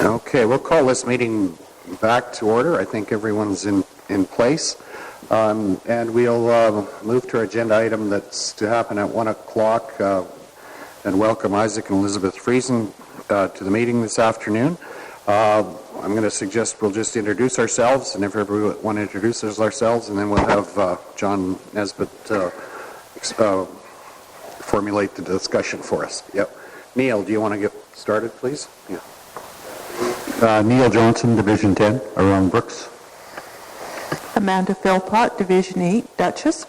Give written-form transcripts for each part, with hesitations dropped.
Okay, we'll call this meeting back to order. I think everyone's in place. And we'll move to our agenda item that's to happen at 1 o'clock and welcome Isaac and Elizabeth Friesen to the meeting this afternoon. I'm going to suggest we'll just introduce ourselves, and if everyone introduces ourselves, and then we'll have John Nesbitt formulate the discussion for us. Yep. Neil, do you want to get started, please? Yeah. Neil Johnson, Division 10, around Brooks. Amanda Philpott, Division 8, Duchess.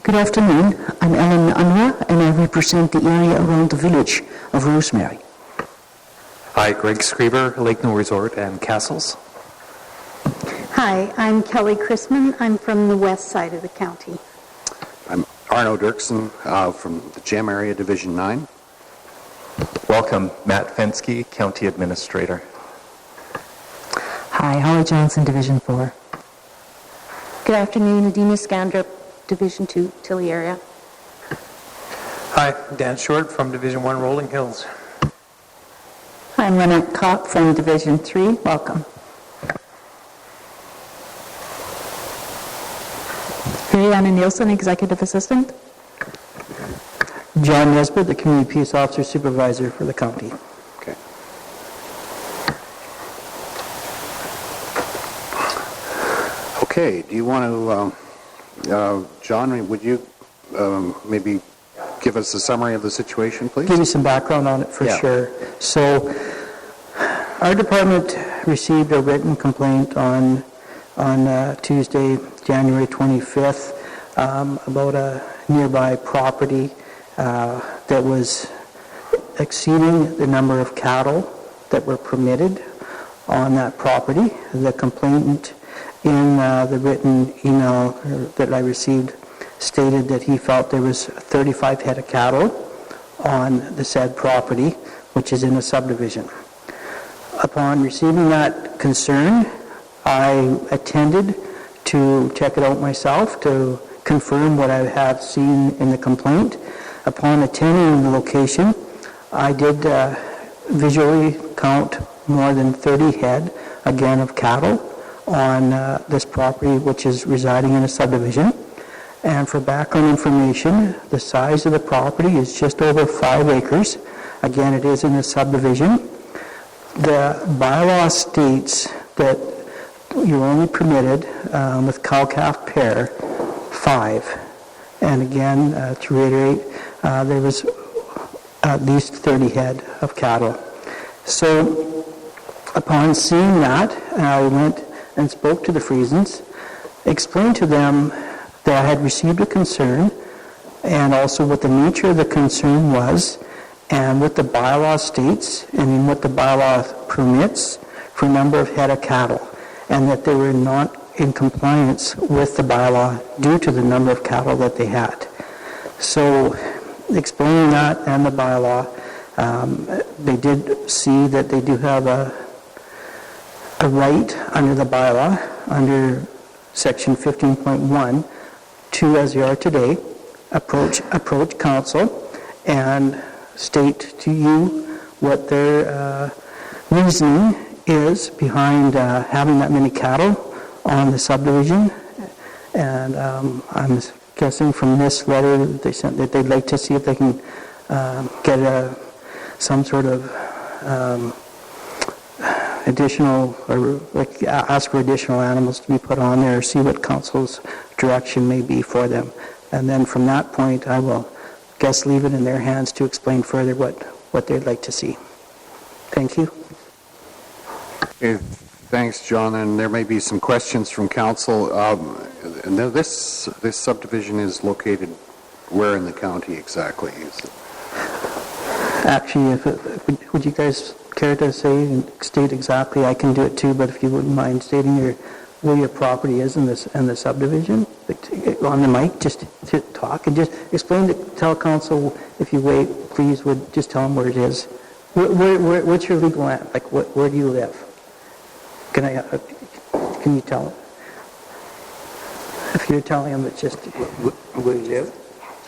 Good afternoon. I'm Ellen Unruh, and I represent the area around the village of Rosemary. Hi, Greg Screever, Lake No Resort and Castles. Hi, I'm Kelly Chrisman. I'm from the west side of the county. I'm Arno Dirksen from the GEM area, Division 9. Welcome, Matt Fensky, County Administrator. Hi, Holly Johnson, Division 4. Good afternoon, Adina Scandrup, Division 2, Tilly area. Hi, Dan Short from Division 1, Rolling Hills. I'm Renette Kopp from Division 3. Welcome. Mariana Nielsen, Executive Assistant. John Nesbitt, the Community Peace Officer Supervisor for the county. Okay. Okay, do you want to, John, would you maybe give us a summary of the situation, please? Give you some background on it for sure. So, our department received a written complaint on Tuesday, January 25th, about a nearby property that was exceeding the number of cattle that were permitted on that property. The complainant in the written email that I received stated that he felt there was 35 head of cattle on the said property, which is in a subdivision. Upon receiving that concern, I attended to check it out myself to confirm what I have seen in the complaint. Upon attending the location, I did visually count more than 30 head, again, of cattle on this property, which is residing in a subdivision. And for background information, the size of the property is just over 5 acres. Again, it is in a subdivision. The bylaw states that you're only permitted with cow-calf pair 5. And again, to reiterate, there was at least 30 head of cattle. So upon seeing that, I went and spoke to the Friesens, explained to them that I had received a concern and also what the nature of the concern was and what the bylaw states and in what the bylaw permits for number of head of cattle, and that they were not in compliance with the bylaw due to the number of cattle that they had. So explaining that and the bylaw, they did see that they do have a right under the bylaw, under section 15.1, to, as they are today, approach council and state to you what their reasoning is behind having that many cattle on the subdivision. And I'm guessing from this letter they sent that they'd like to see if they can get some sort of additional, or like ask for additional animals to be put on there, or see what council's direction may be for them. And then from that point, I will leave it in their hands to explain further what they'd like to see. Thank you. Okay, thanks, John. And there may be some questions from council. And this subdivision is located where in the county exactly? Actually, would you guys care to say and state exactly? I can do it too, but if you wouldn't mind stating where your property is in the subdivision, on the mic, just to talk and just explain tell council, if you wait, please, would just tell them where it is. What's your legal land? Like, where do you live? Can you tell them? If you're telling them, it's just where you live.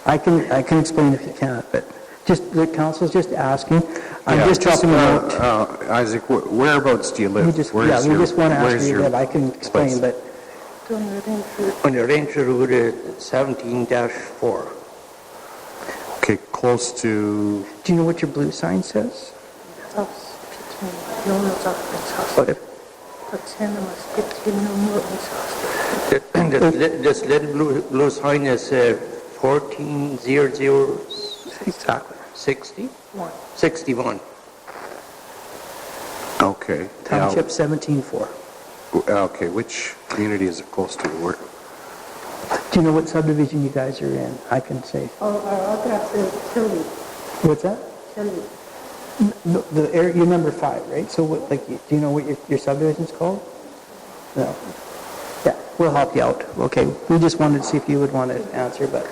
I can explain if you can't, but Just, the council's just asking. I'm Yeah, just helping out. Isaac, whereabouts do you live? We just want to ask you that. I can explain, place? but On the Ranger Route 17-4. Okay, close to, do you know what your blue sign says? What if? This little blue sign is 1400. Exactly. 61. okay. Township 17-4. Okay, which community is it close to? Where? Do you know what subdivision you guys are in? I can say. Oh, our address is Tilly. What's that? Tilly. No, the area, you're number 5, right? So what, like, do you know what your subdivision's called? No. Yeah, we'll help you out. Okay, we just wanted to see if you would want to answer, but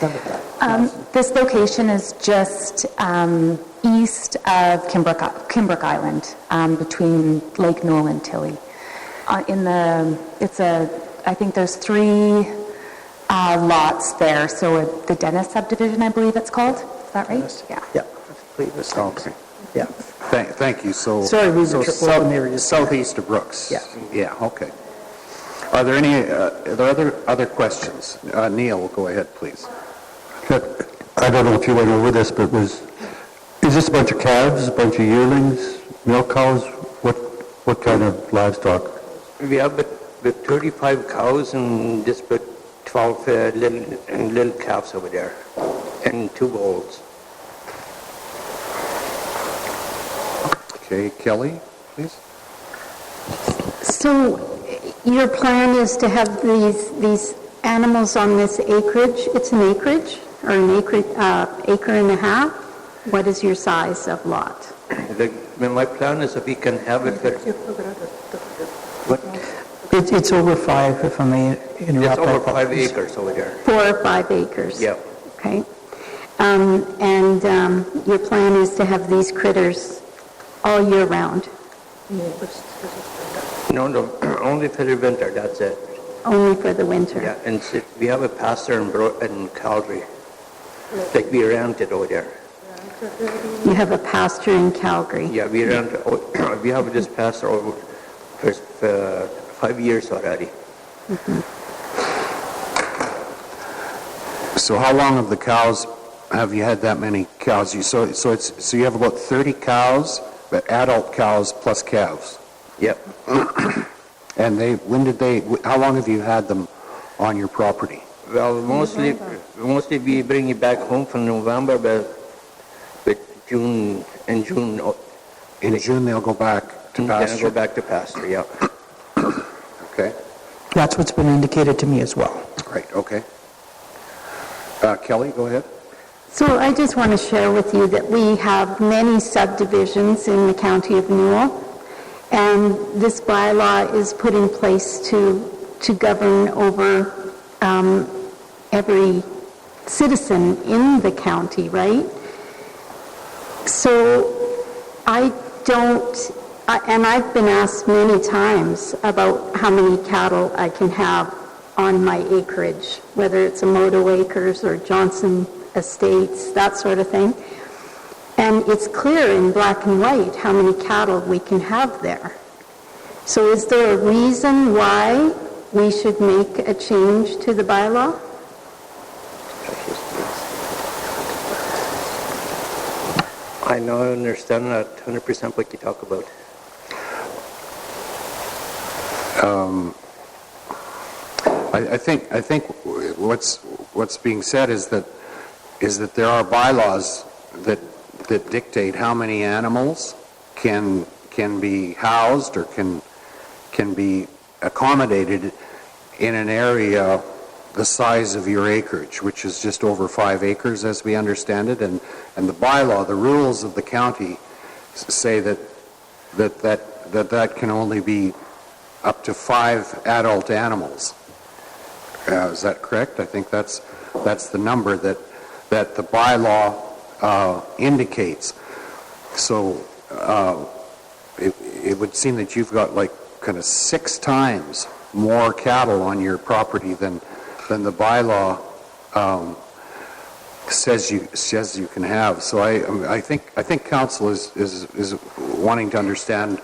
number 5. This location is just east of Kimbrook Island, between Lake Newell and Tilly. I think there's 3 lots there. So the Dennis subdivision, I believe it's called. Is that right? Dennis. Yeah. Yeah, I believe it's Okay. Yeah. Thank you. So, Sorry, we were so triple, they were just- southeast of Brooks. Yeah. Yeah, okay. Are there other questions? Neil, go ahead, please. I don't know if you went over this, but is this a bunch of calves, a bunch of yearlings, milk cows? What kind of livestock? We have about 35 cows and just about 12 little calves over there, and 2 bulls. Okay, Kelly, please. So your plan is to have these animals on this acreage? It's an acreage or an acre and a half? What is your size of lot? My plan is if we can have it for... What? It's over 5, if I may interrupt. It's over 5 acres over there. 4 or 5 acres? Yeah. Okay. Your plan is to have these critters all year round? No, only for the winter, that's it. Only for the winter? Yeah, and we have a pasture in Calgary. Like we rent it over there. You have a pasture in Calgary? Yeah, we have this pasture over for 5 years already. So how long have the cows, have you had that many cows? So you have about 30 cows, but adult cows plus calves? Yep. And how long have you had them on your property? Well, mostly we bring it back home from November, but in June. In June they'll go back to Then pasture? go back to pasture, yeah. Okay, That's what's been indicated to me as well. great, okay. Kelly, go ahead. So I just want to share with you that we have many subdivisions in the county of Newell, and this bylaw is put in place to govern over every citizen in the county, right? So and I've been asked many times about how many cattle I can have on my acreage, whether it's Moto Acres or Johnson Estates, that sort of thing. And it's clear in black and white how many cattle we can have there. So is there a reason why we should make a change to the bylaw? I now understand that 100% what you talk about. I think what's being said is that there are bylaws that dictate how many animals can be housed or can be accommodated in an area the size of your acreage, which is just over 5 acres as we understand it, and the bylaw, the rules of the county say that can only be up to 5 adult animals. Is that correct? I think that's the number that the bylaw indicates. So it would seem that you've got like kind of 6 times more cattle on your property than the bylaw says you can have. So I think council is wanting to understand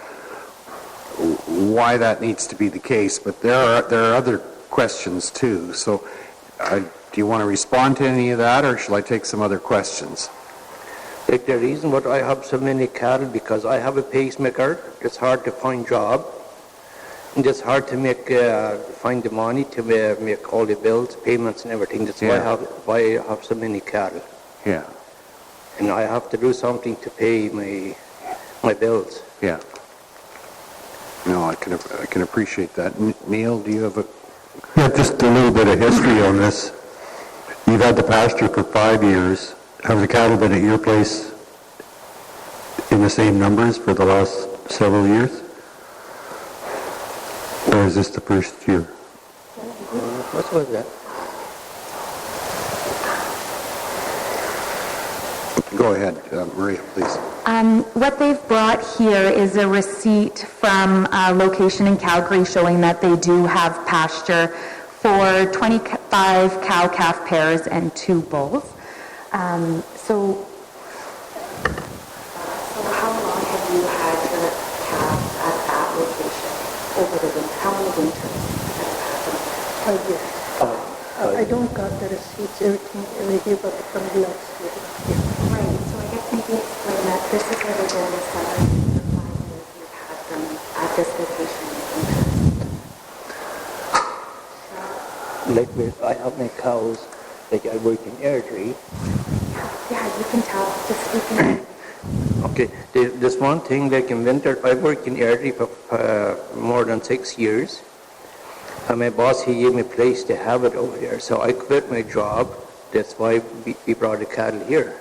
why that needs to be the case, but there are other questions too. So do you want to respond to any of that, or shall I take some other questions? Like the reason why I have so many cattle, because I have a pacemaker. It's hard to find job. And it's hard to find the money to make all the bills, payments and everything. That's why I have so many cattle. Yeah. And I have to do something to pay my bills. Yeah. No, I can appreciate that. Neil, do you have a... Yeah, just a little bit of history on this. You've had the pasture for 5 years. Have the cattle been at your place in the same numbers for the last several years? Or is this the first year? What was that? Go ahead, Maria, please. What they've brought here is a receipt from a location in Calgary showing that they do have pasture for 25 cow-calf pairs and 2 bulls. So how long have you had your calves at that location over the winter? How many winters have you had them? 5 years. I don't got the receipts, everything but from the last year. Right, so I guess maybe explain that this is where the goal is that for 5 years you've had them at this location in winter. Like I have my cows, like I work in airdrie. Yeah, you can tell. Just speaking. Okay, there's one thing, like in winter, I work in airdrie for more than 6 years. And my boss, he gave me a place to have it over there. So I quit my job. That's why we brought the cattle here.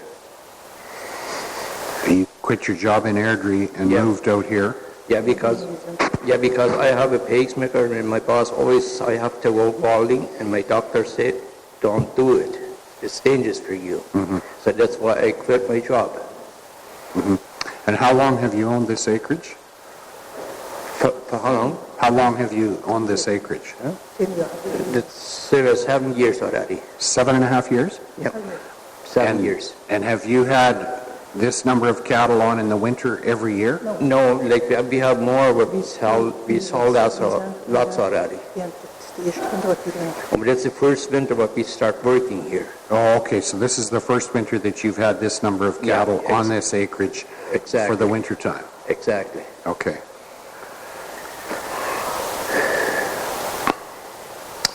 You quit your job in airdrie and moved out here? Yeah, because I have a pacemaker, and my boss always, I have to go balding, and my doctor said, don't do it. It's dangerous for you. Mm-hmm. So that's why I quit my job. Mm-hmm. And how long have you owned this acreage? For how long? How long have you owned this acreage? Huh? It's 7 years already. 7.5 years? Yep. 7 years. And have you had this number of cattle on in the winter every year? No, like we have more, but we sold out lots already. But it's the first winter that we start working here. Oh, okay. So this is the first winter that you've had this number of cattle on this acreage for the winter time. Exactly. Okay.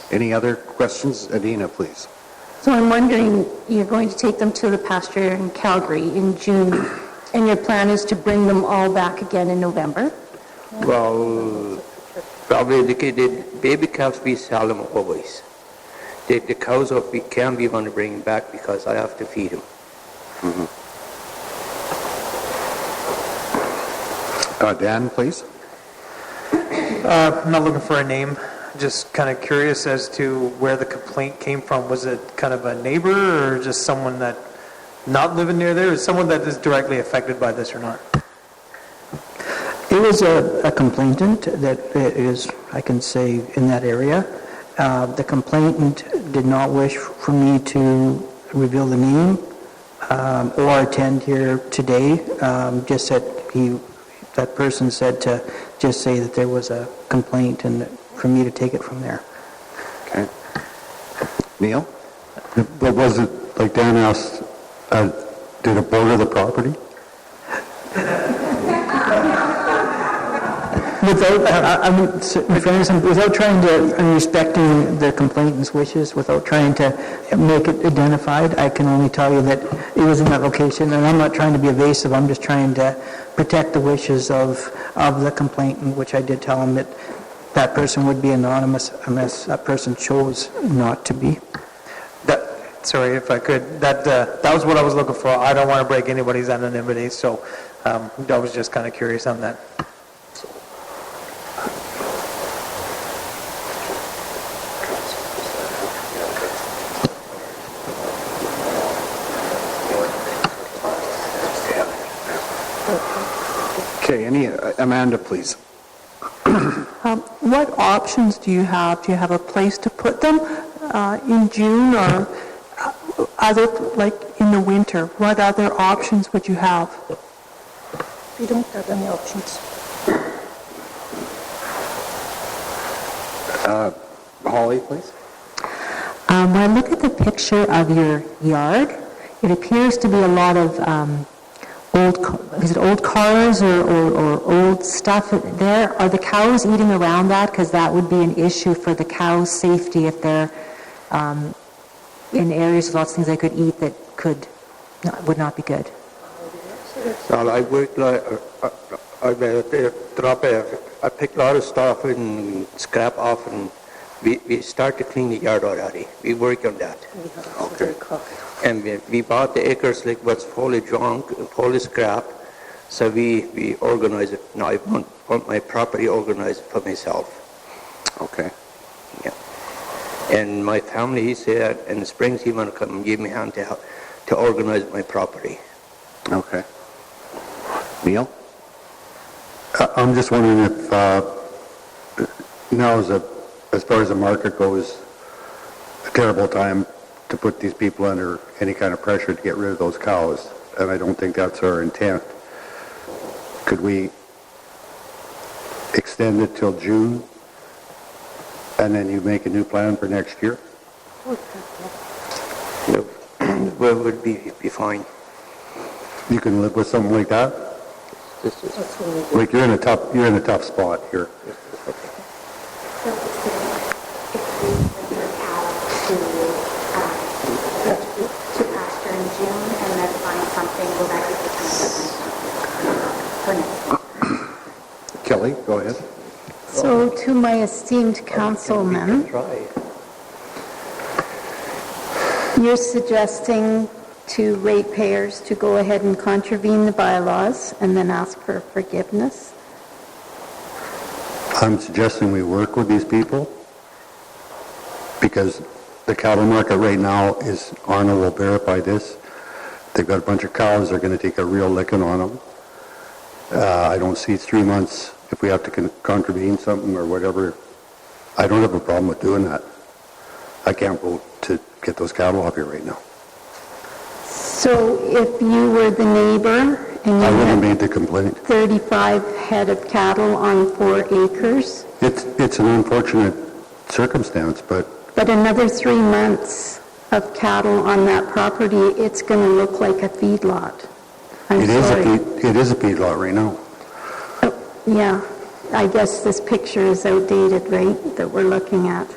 Any other questions? Adina, please. So I'm wondering, you're going to take them to the pasture in Calgary in June, and your plan is to bring them all back again in November? Well, probably the baby calves we sell them always. The cows we can't be going to bring them back because I have to feed them. Mm-hmm. Dan, please. I'm not looking for a name. Just kind of curious as to where the complaint came from. Was it kind of a neighbor or just someone that not living near there? Is someone that is directly affected by this or not? It was a complainant that is, I can say, in that area. The complainant did not wish for me to reveal the name or attend here today. Just that person said to just say that there was a complaint and for me to take it from there. Okay. Neil? But was it, like Dan asked, did it border the property? Without trying to, and respecting the complainant's wishes, without trying to make it identified, I can only tell you that it was in that location, and I'm not trying to be evasive, I'm just trying to protect the wishes of the complainant, which I did tell him that person would be anonymous unless that person chose not to be. Sorry, if I could, that was what I was looking for. I don't want to break anybody's anonymity, so I was just kind of curious on that. Okay, Amanda, please. What options do you have? Do you have a place to put them in June, or other, like in the winter, what other options would you have? We don't have any options. Holly, please. When I look at the picture of your yard, it appears to be a lot of old cars or old stuff there. Are the cows eating around that? Because that would be an issue for the cows' safety if they're in areas with lots of things they could eat that would not be good. Well, I work like, I pick a lot of stuff and scrap off, and we start to clean the yard already. We work on that. Okay. And we bought the acres like what's fully junk, fully scrap, so we organize it. Now I want my property organized for myself. Okay. Yeah. And my family, he said, in the springs he want to come and give me a hand to organize my property. Okay. Neil? I'm just wondering if now is, as far as the market goes, a terrible time to put these people under any kind of pressure to get rid of those cows, and I don't think that's our intent. Could we extend it till June, and then you make a new plan for next year? Well, would be fine. You can live with something like that? Like you're in a tough spot here. To pasture in June and then find something, will that be the time Kelly, go ahead. So to my esteemed councilman, you're suggesting to ratepayers to go ahead and contravene the bylaws and then ask for forgiveness? I'm suggesting we work with these people because the cattle market right now is, Arnold will verify this, they've got a bunch of cows, they're going to take a real licking on them. I don't see 3 months, if we have to contravene something or whatever, I don't have a problem with doing that. I can't vote to get those cattle off here right now. So if you were the neighbor and I you wouldn't have had made the complaint. 35 head of cattle on 4 acres, It's an unfortunate circumstance, but another 3 months of cattle on that property, it's going to look like a feedlot. I'm sorry. it is a feedlot right now. Yeah, I guess this picture is outdated, right, that we're looking at.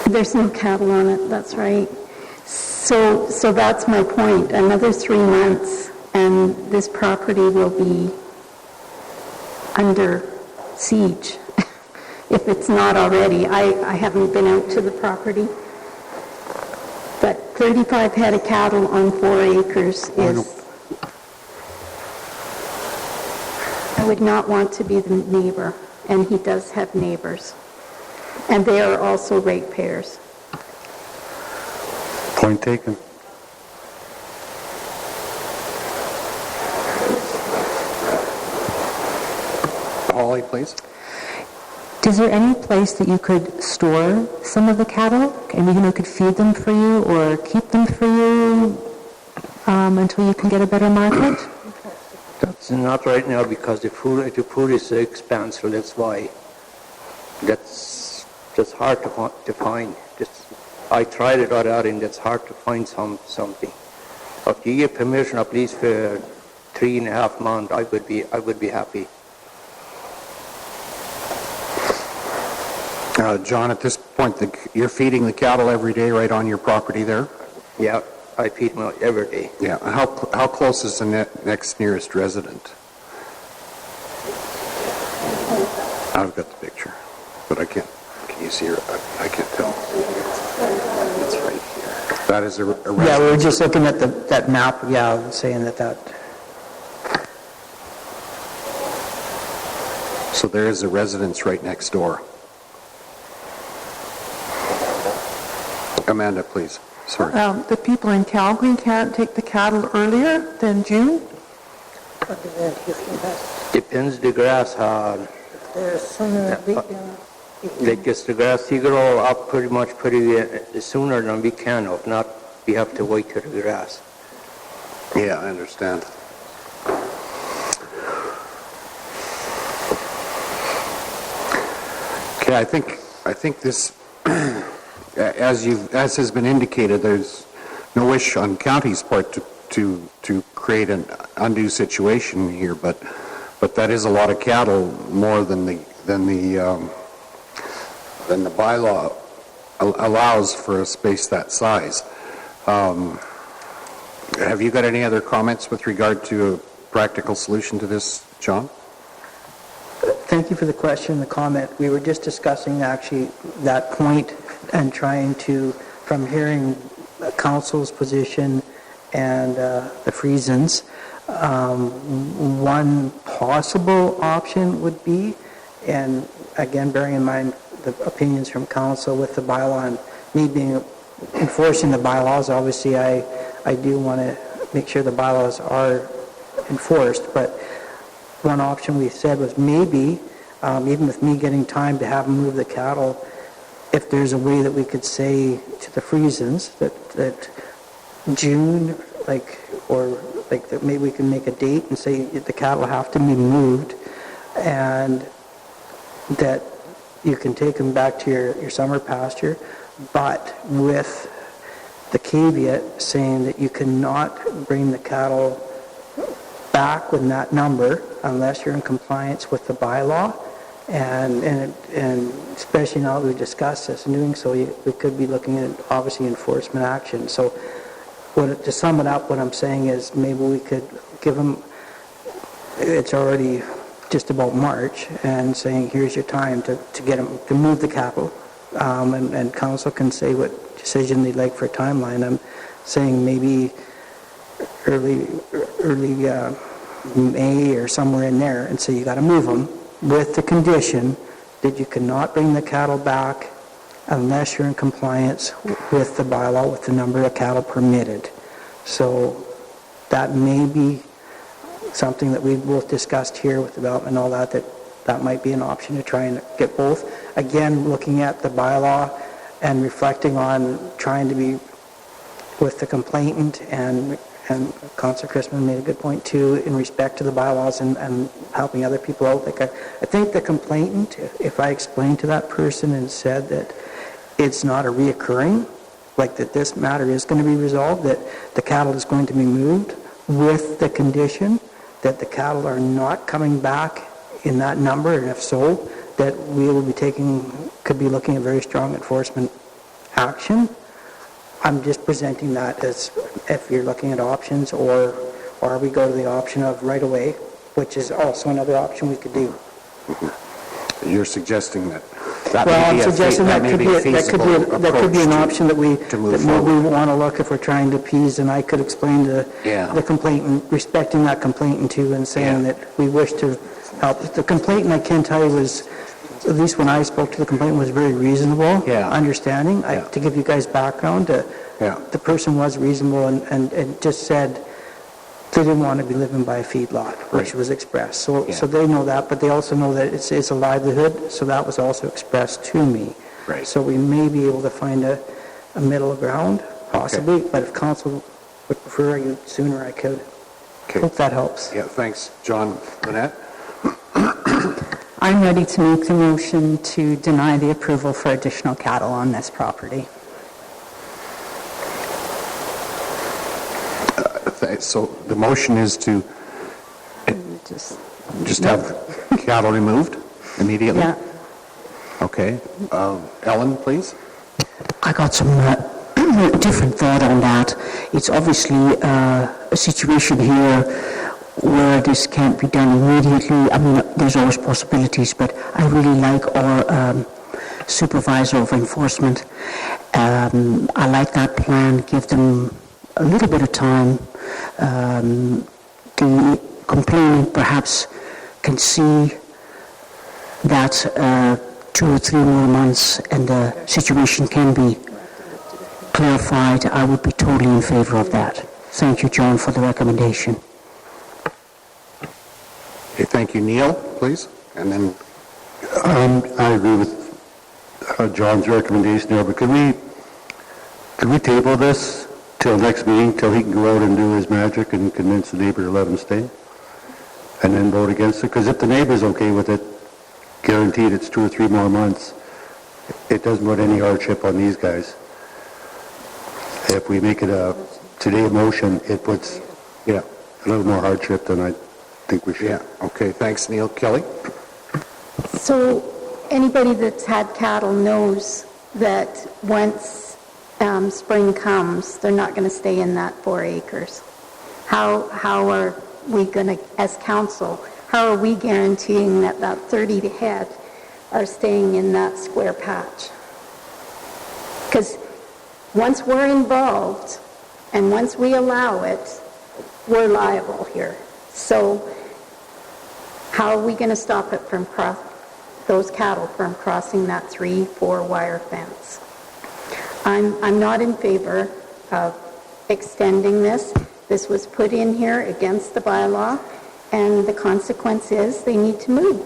There's no cattle on it, that's right. So that's my point. Another 3 months and this property will be under siege, if it's not already. I haven't been out to the property. But 35 head of cattle on 4 acres is... I would not want to be the neighbor, and he does have neighbors. And they are also ratepayers. Point taken. Holly, please. Is there any place that you could store some of the cattle and could feed them for you or keep them for you until you can get a better market? That's not right now because the food is so expensive. That's why. That's just hard to find. I tried it all out, and it's hard to find something. If you give permission, at least for 3.5 months, I would be happy. John, at this point, you're feeding the cattle every day right on your property there? Yeah, I feed them every day. Yeah. How close is the next nearest resident? I've got the picture, but I can't. Can you see her? I can't tell. It's right here. That is a resident. Yeah, we were just looking at that map, saying that. So there is a residence right next door. Amanda, please. Sorry. The people in Calgary can't take the cattle earlier than June? Depends the grass. Like this, the grass, you grow up pretty much sooner than we can. If not, we have to wait till the grass. Yeah, I understand. Okay, I think this, as has been indicated, there's no wish on county's part to create an undue situation here, but that is a lot of cattle, more than the bylaw allows for a space that size. Have you got any other comments with regard to a practical solution to this, John? Thank you for the question, the comment. We were just discussing actually that point and trying to, from hearing council's position and the Friesens, one possible option would be, and again bearing in mind the opinions from council with the bylaw and me being enforcing the bylaws, obviously I do want to make sure the bylaws are enforced, but one option we said was maybe, even with me getting time to have them move the cattle, if there's a way that we could say to the Friesens that June, that maybe we can make a date and say the cattle have to be moved, and that you can take them back to your summer pasture, but with the caveat saying that you cannot bring the cattle back with that number unless you're in compliance with the bylaw, and especially now that we discussed this, and doing so, we could be looking at obviously enforcement action. So to sum it up, what I'm saying is maybe we could give them, it's already just about March, and saying here's your time to get them to move the cattle, and council can say what decision they'd like for a timeline. I'm saying maybe early May or somewhere in there, and say you got to move them with the condition that you cannot bring the cattle back unless you're in compliance with the bylaw with the number of cattle permitted. So that may be something that we've both discussed here with development and all that might be an option to try and get both. Again, looking at the bylaw and reflecting on trying to be with the complainant, and Councillor Kinsmen made a good point too in respect to the bylaws and helping other people out. I think the complainant, if I explained to that person and said that it's not a reoccurring, like that this matter is going to be resolved, that the cattle is going to be moved with the condition that the cattle are not coming back in that number, and if so, that we will be could be looking at very strong enforcement action. I'm just presenting that as if you're looking at options, or we go to the option of right away, which is also another option we could do. You're suggesting that I'm suggesting that could be an option that we want to look if we're trying to appease, and I could explain to the complainant, respecting that complainant too, and saying that we wish to help. The complainant, I can tell you, was, at least when I spoke to the complainant, was very reasonable, understanding. To give you guys background, the person was reasonable and just said they didn't want to be living by a feedlot, which was expressed. So they know that, but they also know that it's a livelihood, so that was also expressed to me. Right. So we may be able to find a middle ground, possibly, but if council would prefer you sooner, I could. Hope that helps. Yeah, thanks, John. Lynette? I'm ready to make the motion to deny the approval for additional cattle on this property. So the motion is to just have cattle removed immediately? Yeah. Okay. Ellen, please. I got some different thought on that. It's obviously a situation here where this can't be done immediately. I mean, there's always possibilities, but I really like our supervisor of enforcement. I like that plan. Give them a little bit of time. The complainant perhaps can see that 2 or 3 more months and the situation can be clarified. I would be totally in favor of that. Thank you, John, for the recommendation. Okay, thank you. Neil, please. And then... I agree with John's recommendation there, but could we table this till next meeting, till he can go out and do his magic and convince the neighbor to let him stay? And then vote against it? Because if the neighbor's okay with it, guaranteed it's 2 or 3 more months, it doesn't put any hardship on these guys. If we make it today a motion, it puts a little more hardship than I think we should. Yeah, okay, thanks, Neil. Kelly? So anybody that's had cattle knows that once spring comes, they're not going to stay in that 4 acres. How are we going to, as council, how are we guaranteeing that that 30 head are staying in that square patch? Because once we're involved and once we allow it, we're liable here. So how are we going to stop it from those cattle from crossing that 3-4 wire fence? I'm not in favor of extending this. This was put in here against the bylaw, and the consequence is they need to move.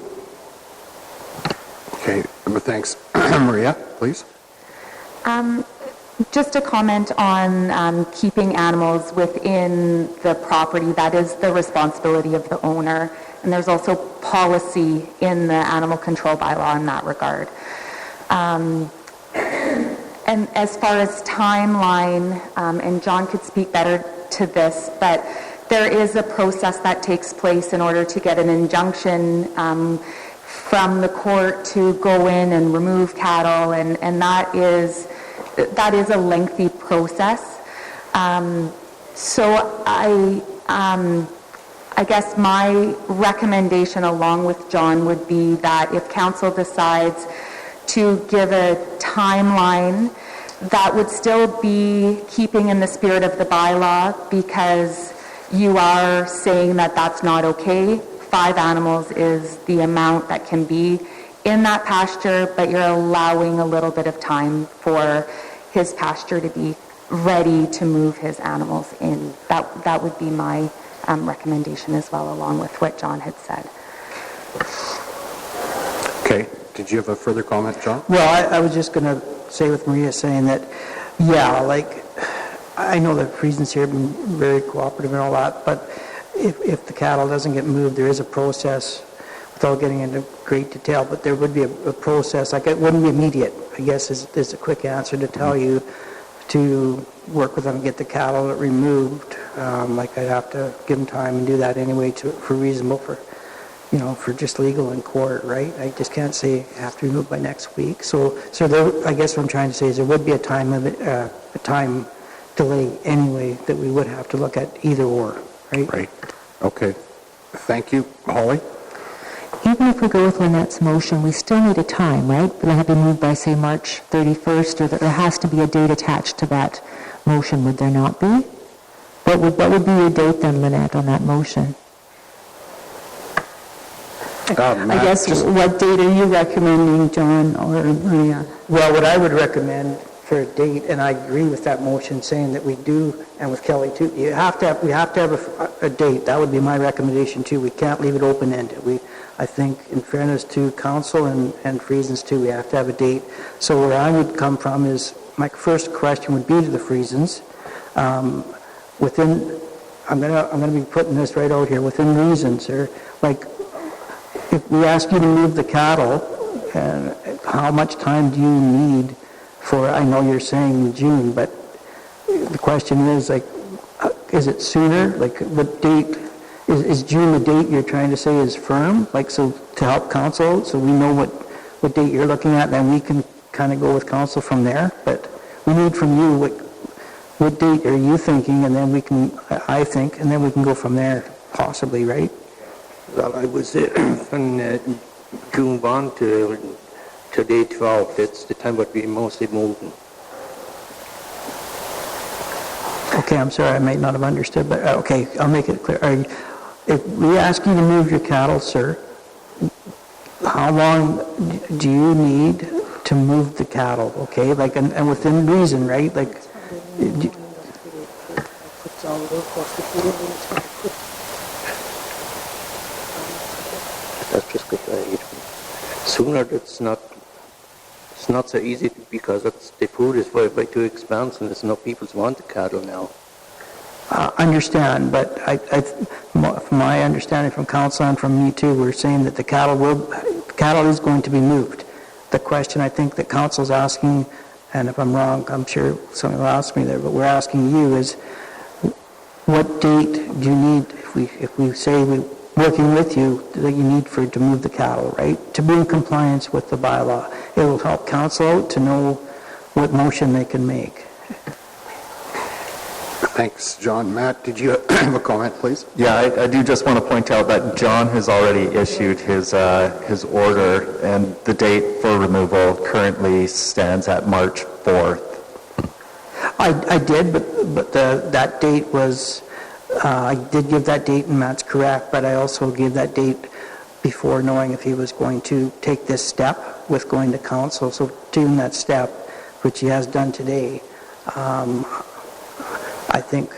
Okay, thanks. Maria, please. Just a comment on keeping animals within the property. That is the responsibility of the owner. And there's also policy in the animal control bylaw in that regard. And as far as timeline, and John could speak better to this, but there is a process that takes place in order to get an injunction from the court to go in and remove cattle, and that is a lengthy process. So I guess my recommendation along with John would be that if council decides to give a timeline, that would still be keeping in the spirit of the bylaw, because you are saying that that's not okay. 5 animals is the amount that can be in that pasture, but you're allowing a little bit of time for his pasture to be ready to move his animals in. That would be my recommendation as well, along with what John had said. Okay, did you have a further comment, John? Well, I was just going to say with Maria saying that, yeah, like, I know that Friesen's here have been very cooperative and all that, but if the cattle doesn't get moved, there is a process, without getting into great detail, but there would be a process. Like, it wouldn't be immediate, I guess, is a quick answer to tell you, to work with them and get the cattle removed. Like, I'd have to give them time and do that anyway for reasonable, for just legal in court, right? I just can't say have to remove by next week. So there, I guess what I'm trying to say is there would be a time limit, a time delay anyway that we would have to look at either or, right? Right. Okay. Thank you. Holly? Even if we go with Lynette's motion, we still need a time, right? Will it have to be moved by, say, March 31st, or there has to be a date attached to that motion, would there not be? What would be your date then, Lynette, on that motion? I guess, what date are you recommending, John or Maria? Well, what I would recommend for a date, and I agree with that motion saying that we do, and with Kelly too, we have to have a date. That would be my recommendation too. We can't leave it open-ended. I think, in fairness to council and Friesen's too, we have to have a date. So where I would come from is, my first question would be to the Friesens, I'm going to be putting this right out here, within reason, sir. Like, if we ask you to move the cattle, how much time do you need for, I know you're saying June, but the question is, like, is it sooner? Like, what date, is June the date you're trying to say is firm? Like, so to help council, so we know what date you're looking at, then we can kind of go with council from there. But we need from you, what date are you thinking, and then we can, I think, and then we can go from there, possibly, right? Well, I was from June 1 to day 12. That's the time that we mostly moving. Okay, I'm sorry, I might not have understood, but okay, I'll make it clear. If we ask you to move your cattle, sir, how long do you need to move the cattle? Okay, like, and within reason, right? Like, that's just good. Sooner, it's not It's not so easy because the food is way too expensive and there's no people who want the cattle now. Understand, but from my understanding from council and from me too, we're saying that the cattle is going to be moved. The question I think that council's asking, and if I'm wrong, I'm sure someone will ask me there, but we're asking you is, what date do you need, if we say we're working with you, that you need to move the cattle, right? To be in compliance with the bylaw. It will help council out to know what motion they can make. Thanks, John. Matt, did you have a comment, please? Yeah, I do just want to point out that John has already issued his order, and the date for removal currently stands at March 4th. I did, but that date was, I did give that date, and Matt's correct, but I also gave that date before knowing if he was going to take this step with going to council. So doing that step, which he has done today, I think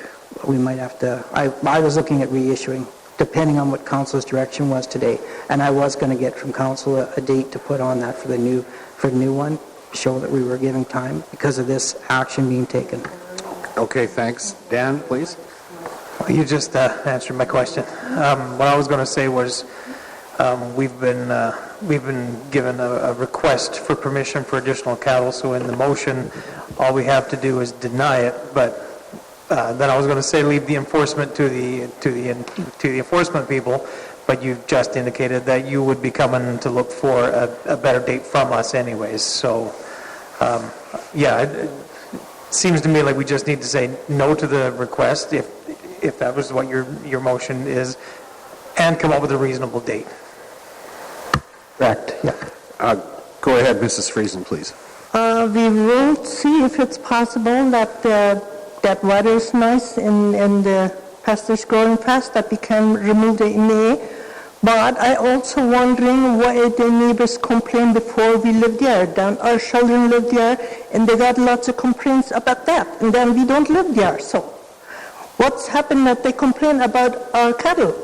we might have to, I was looking at reissuing, depending on what council's direction was today. And I was going to get from council a date to put on that for the new one, show that we were giving time because of this action being taken. Okay, thanks. Dan, please. You just answered my question. What I was going to say was we've been given a request for permission for additional cattle. So in the motion, all we have to do is deny it. But then I was going to say leave the enforcement to the enforcement people. But you've just indicated that you would be coming to look for a better date from us, anyways. So yeah, it seems to me like we just need to say no to the request if that was what your motion is, and come up with a reasonable date. Correct, yeah. Go ahead, Mrs. Friesen, please. We will see if it's possible that that weather is nice and the pastures growing fast, that we can remove the in May. But I also wondering why the neighbors complained before we lived there. Then our children lived there, and they got lots of complaints about that. And then we don't live there. So what's happened that they complain about our cattle?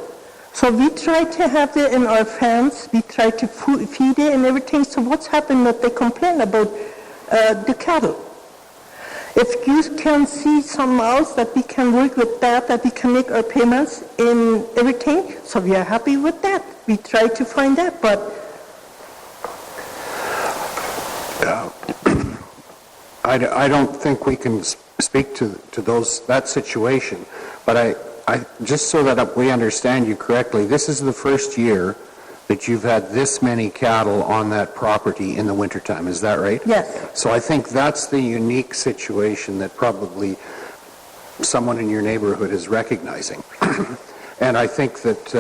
So we try to have it in our fence. We try to feed it and everything. So what's happened that they complain about the cattle? If you can see something else that we can work with that we can make our payments in everything, so we are happy with that. We try to find that, but... I don't think we can speak to that situation, but I just so that we understand you correctly, this is the first year that you've had this many cattle on that property in the wintertime. Is that right? Yes. So I think that's the unique situation that probably someone in your neighborhood is recognizing. And I think that,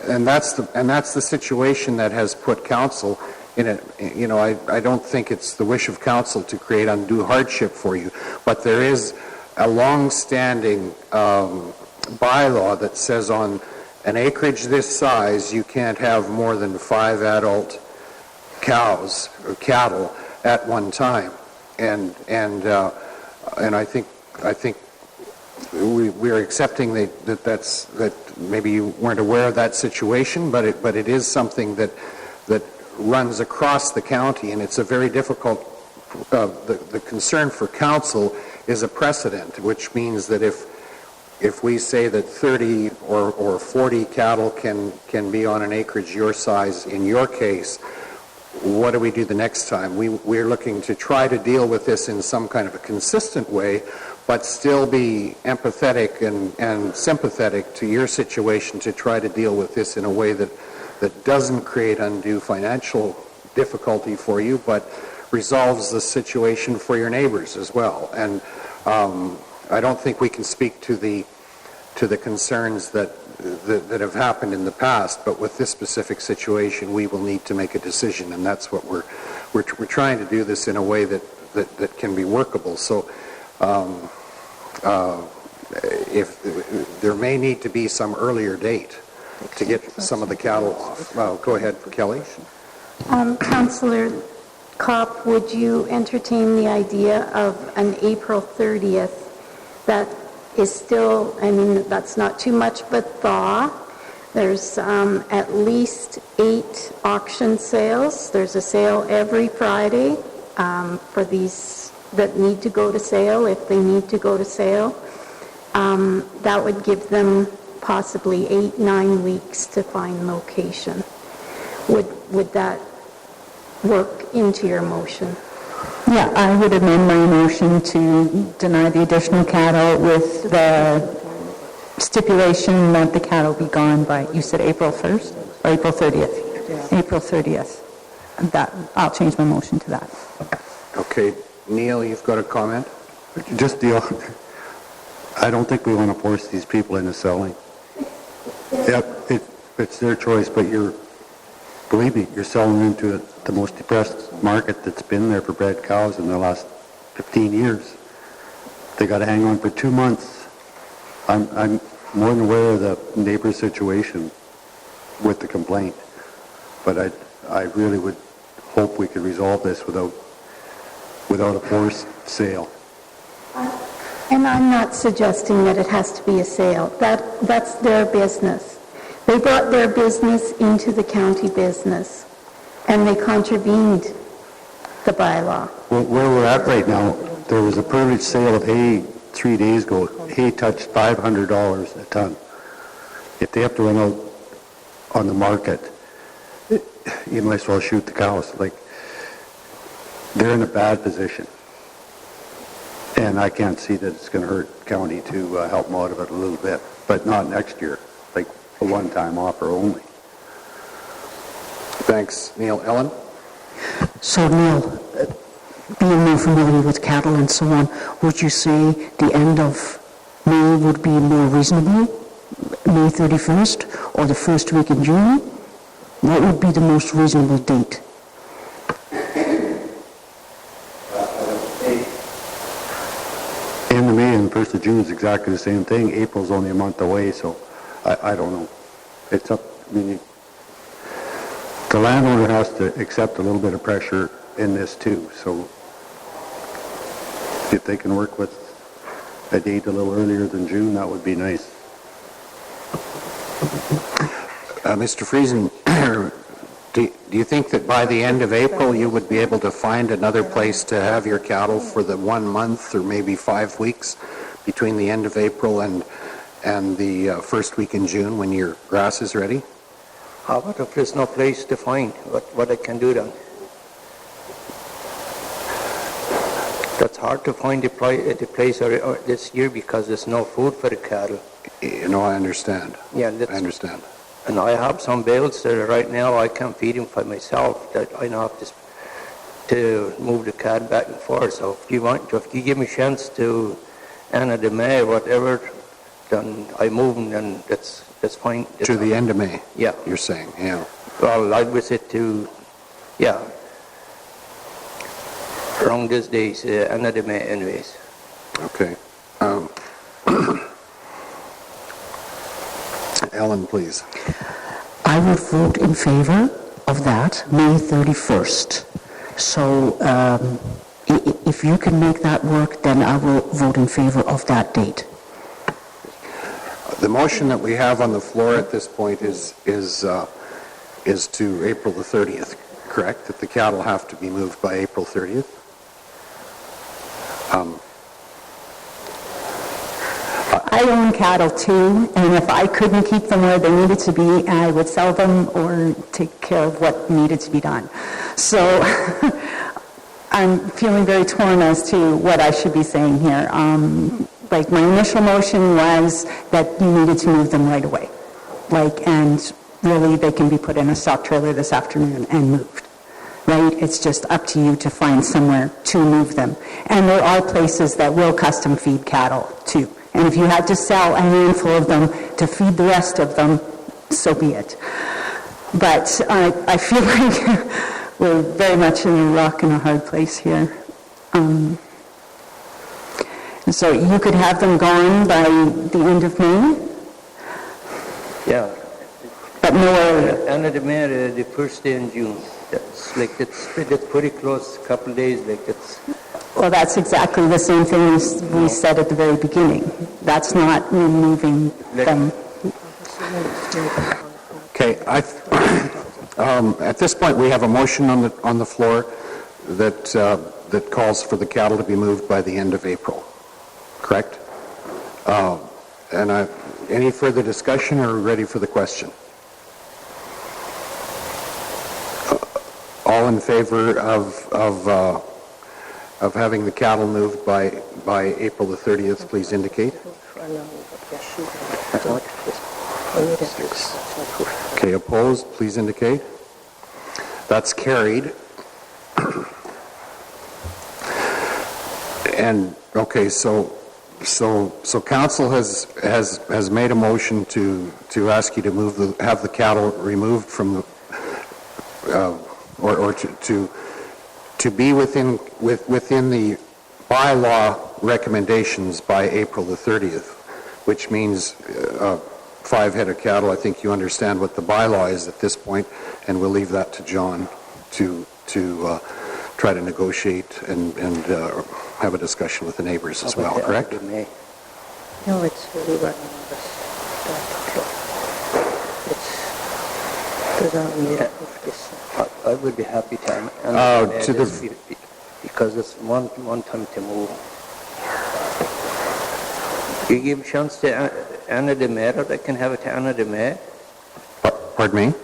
and that's the situation that has put council in it. You know, I don't think it's the wish of council to create undue hardship for you, but there is a long-standing bylaw that says on an acreage this size, you can't have more than 5 adult cows or cattle at one time, and I think we're accepting that maybe you weren't aware of that situation, but it is something that runs across the county, and it's a very difficult. The concern for council is a precedent, which means that if we say that 30 or 40 cattle can be on an acreage your size in your case, what do we do the next time? We're looking to try to deal with this in some kind of a consistent way, but still be empathetic and sympathetic to your situation to try to deal with this in a way that doesn't create undue financial difficulty for you, but resolves the situation for your neighbors as well. And I don't think we can speak to the concerns that have happened in the past, but with this specific situation, we will need to make a decision, and that's what we're trying to do this in a way that can be workable. So, if there may need to be some earlier date to get some of the cattle off. Go ahead, Kelly. Councillor Kopp, would you entertain the idea of an April 30th that is still, I mean, that's not too much but thaw. There's at least 8 auction sales. There's a sale every Friday for these that need to go to sale, if they need to go to sale. That would give them possibly 8-9 weeks to find location. Would that work into your motion? Yeah, I would amend my motion to deny the additional cattle with the stipulation that the cattle be gone by, you said April 1st or April 30th? Yeah. April 30th. I'll change my motion to that. Okay, Neil, you've got a comment? Just I don't think we want to force these people into selling. Yep, it's their choice, but believe me, you're selling into the most depressed market that's been there for bred cows in the last 15 years. They got to hang on for 2 months. I'm more than aware of the neighbor's situation with the complaint, but I really would hope we could resolve this without a forced sale. And I'm not suggesting that it has to be a sale. That's their business. They brought their business into the county business, and they contravened the bylaw. Well, where we're at right now, there was a privileged sale of hay 3 days ago. Hay touched $500 a ton. If they have to run out on the market, you might as well shoot the cows. Like, they're in a bad position. And I can't see that it's going to hurt county to help them out of it a little bit, but not next year, like a one-time offer only. Thanks, Neil. Ellen? So Neil, being more familiar with cattle and so on, would you say the end of May would be more reasonable? May 31st or the first week in June? What would be the most reasonable date? End of May and 1st of June is exactly the same thing. April's only a month away, so I don't know. It's up, the landowner has to accept a little bit of pressure in this too, so if they can work with a date a little earlier than June, that would be nice. Mr. Friesen, do you think that by the end of April you would be able to find another place to have your cattle for the 1 month or maybe 5 weeks between the end of April and the first week in June when your grass is ready? How about if there's no place to find what I can do then? That's hard to find the place this year because there's no food for the cattle. You know, I understand. Yeah, I understand. And I have some bales that right now I can't feed them for myself. That I know have to move the cattle back and forth. So if you give me a chance to end of the May, whatever, then I move them, and that's fine. To the end of May? Yeah. You're saying, yeah. Well, I was it to, yeah, around these days, end of the May anyways. Okay. Ellen, please. I would vote in favor of that, May 31st. So if you can make that work, then I will vote in favor of that date. The motion that we have on the floor at this point is to April the 30th, correct? That the cattle have to be moved by April 30th? I own cattle too, and if I couldn't keep them where they needed to be, I would sell them or take care of what needed to be done. So I'm feeling very torn as to what I should be saying here. Like my initial motion was that you needed to move them right away. And really they can be put in a stock trailer this afternoon and moved. Right? It's just up to you to find somewhere to move them. And there are places that will custom feed cattle too. And if you had to sell a handful of them to feed the rest of them, so be it. But I feel like we're very much in a rock and a hard place here. So you could have them gone by the end of May? Yeah. But no earlier? End of the May, the first day in June. That's pretty close, a couple of days, Well, that's exactly the same thing we said at the very beginning. That's not removing them. Okay, at this point we have a motion on the floor that calls for the cattle to be moved by the end of April, correct? Any further discussion, or are we ready for the question? All in favor of having the cattle moved by April the 30th, please indicate. Okay, opposed, please indicate. That's carried. And okay, so council has made a motion to ask you to have the cattle removed from the or to be within the bylaw recommendations by April the 30th, which means 5 head of cattle. I think you understand what the bylaw is at this point, and we'll leave that to John to try to negotiate and have a discussion with the neighbors as well, correct? No, it's really I would be happy to because it's one time to move. You give a chance to Anna de Mayor, that can have it to Anna de Mayor. Pardon me?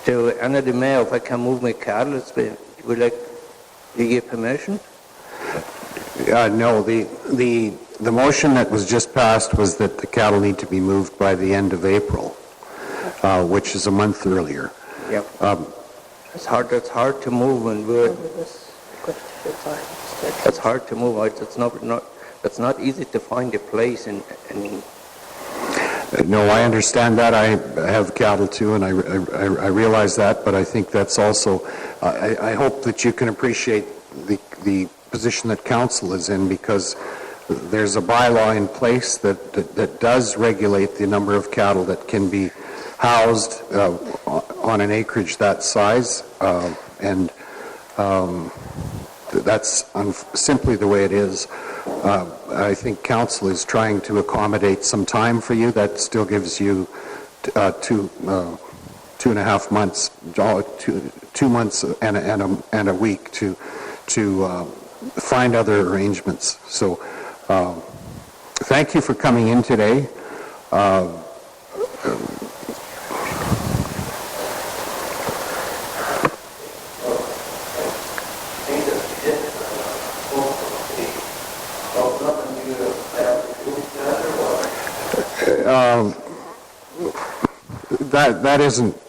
To Anna de Mayor, if I can move my cattle, would like you give permission? No, the motion that was just passed was that the cattle need to be moved by the end of April, which is a month earlier. Yep. It's hard to move, and it's hard to move. It's not easy to find a place No, I understand that. I have cattle too, and I realize that, but I think that's also, I hope that you can appreciate the position that council is in, because there's a bylaw in place that does regulate the number of cattle that can be housed on an acreage that size, and that's simply the way it is. I think council is trying to accommodate some time for you. That still gives you 2.5 months, 2 months and a week to find other arrangements. So thank you for coming in today.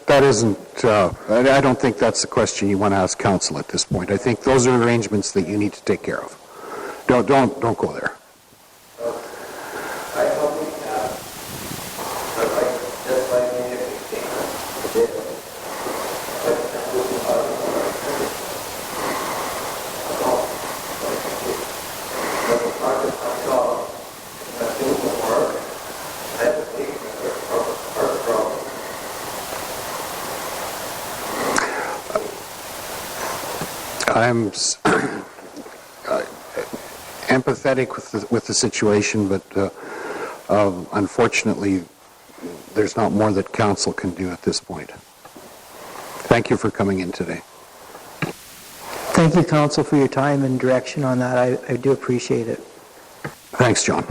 That isn't. I don't think that's the question you want to ask council at this point. I think those are arrangements that you need to take care of. Don't go there. I'm empathetic with the situation, but unfortunately, there's not more that council can do at this point. Thank you for coming in today. Thank you, council, for your time and direction on that. I do appreciate it. Thanks, John.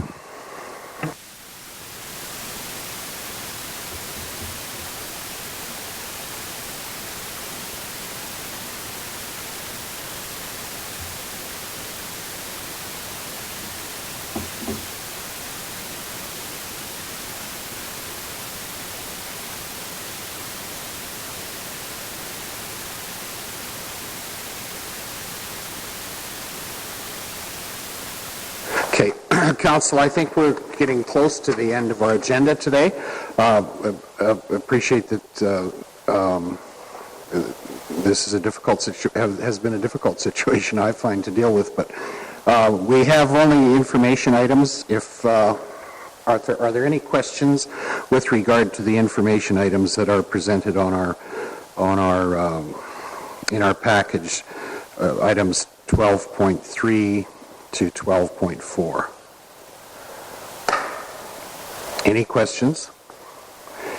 Okay, Council, I think we're getting close to the end of our agenda today. Appreciate that this is has been a difficult situation I find to deal with, but we have only information items. If are there any questions with regard to the information items that are presented on our in our package, items 12.3 to 12.4. Any questions?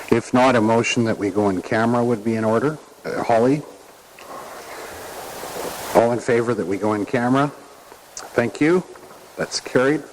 If not, a motion that we go in camera would be in order. Holly? All in favor that we go in camera? Thank you. That's carried.